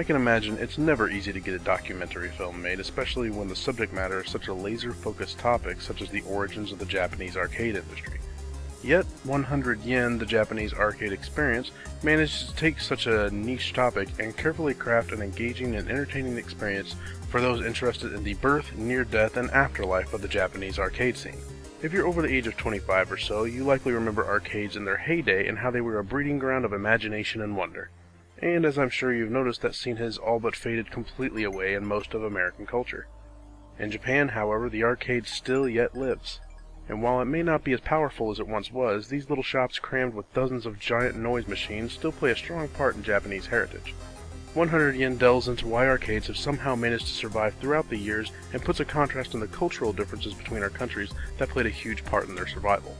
can imagine it's never easy to get a documentary film made, especially when the subject matter is such a laser-focused topic such as the origins of the Japanese arcade industry. Yet, 100 Yen, the Japanese arcade experience, manages to take such a niche topic and carefully craft an engaging and entertaining experience for those interested in the birth, near-death, and afterlife of the Japanese arcade scene. If you're over the age of 25 or so, you likely remember arcades in their heyday and how they were a breeding ground of imagination and wonder. And as I'm sure you've noticed, that scene has all but faded completely away in most of American culture. In Japan, however, the arcade still yet lives. And while it may not be as powerful as it once was, these little shops crammed with dozens of giant noise machines still play a strong part in Japanese heritage. 100 Yen delves into why arcades have somehow managed to survive throughout the years and puts a contrast in the cultural differences between our countries that played a huge part in their survival.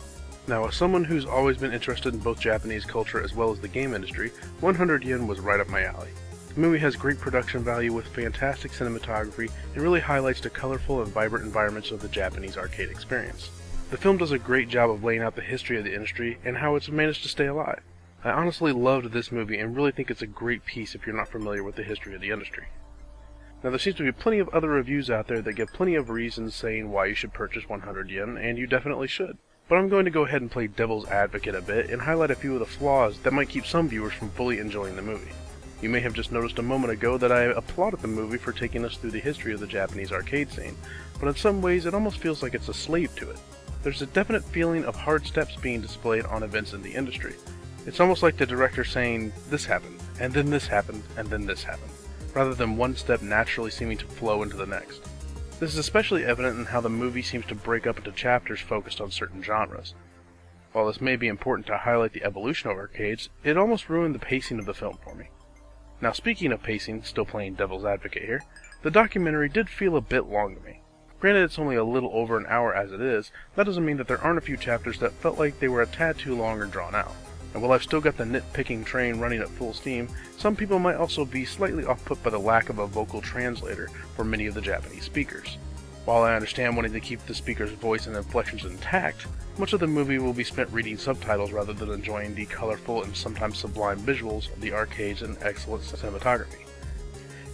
Now, as someone who's always been interested in both Japanese culture as well as the game industry, 100 Yen was right up my alley. The movie has great production value with fantastic cinematography and really highlights the colorful and vibrant environments of the Japanese arcade experience. The film does a great job of laying out the history of the industry and how it's managed to stay alive. I honestly loved this movie and really think it's a great piece if you're not familiar with the history of the industry. Now, there seems to be plenty of other reviews out there that give plenty of reasons saying why you should purchase 100 Yen, and you definitely should. But I'm going to go ahead and play devil's advocate a bit and highlight a few of the flaws that might keep some viewers from fully enjoying the movie. You may have just noticed a moment ago that I applauded the movie for taking us through the history of the Japanese arcade scene, but in some ways it almost feels like it's a slave to it. There's a definite feeling of hard steps being displayed on events in the industry. It's almost like the director saying, this happened, and then this happened, and then this happened, rather than one step naturally seeming to flow into the next. This is especially evident in how the movie seems to break up into chapters focused on certain genres. While this may be important to highlight the evolution of arcades, it almost ruined the pacing of the film for me. Now, speaking of pacing, still playing devil's advocate here, the documentary did feel a bit long to me. Granted, it's only a little over an hour as it is, that doesn't mean that there aren't a few chapters that felt like they were a tad too long or drawn out. And while I've still got the nitpicking train running at full steam, some people might also be slightly off-put by the lack of a vocal translator for many of the Japanese speakers. While I understand wanting to keep the speaker's voice and inflections intact, much of the movie will be spent reading subtitles rather than enjoying the colorful and sometimes sublime visuals of the arcades and excellent cinematography.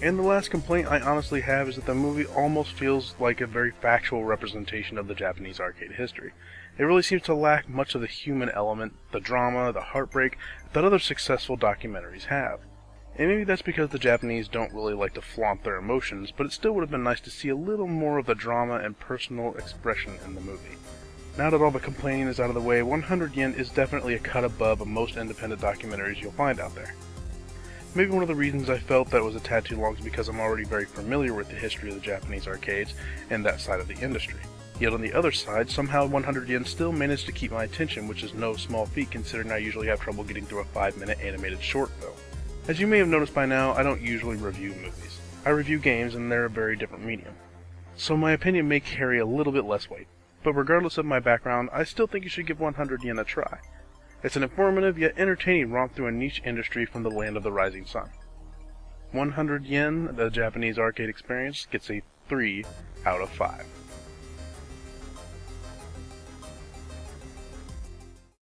And the last complaint I honestly have is that the movie almost feels like a very factual representation of the Japanese arcade history. It really seems to lack much of the human element, the drama, the heartbreak that other successful documentaries have. And maybe that's because the Japanese don't really like to flaunt their emotions, but it still would have been nice to see a little more of the drama and personal expression in the movie. Now that all the complaining is out of the way, 100 Yen is definitely a cut above most independent documentaries you'll find out there. Maybe one of the reasons I felt that it was a tad too long is because I'm already very familiar with the history of the Japanese arcades and that side of the industry. Yet on the other side, somehow 100 Yen still managed to keep my attention, which is no small feat considering I usually have trouble getting through a 5-minute animated short film. As you may have noticed by now, I don't usually review movies. I review games, and they're a very different medium. So my opinion may carry a little bit less weight. But regardless of my background, I still think you should give 100 Yen a try. It's an informative yet entertaining romp through a niche industry from the land of the rising sun. 100 Yen, the Japanese arcade experience, gets a 3 out of 5.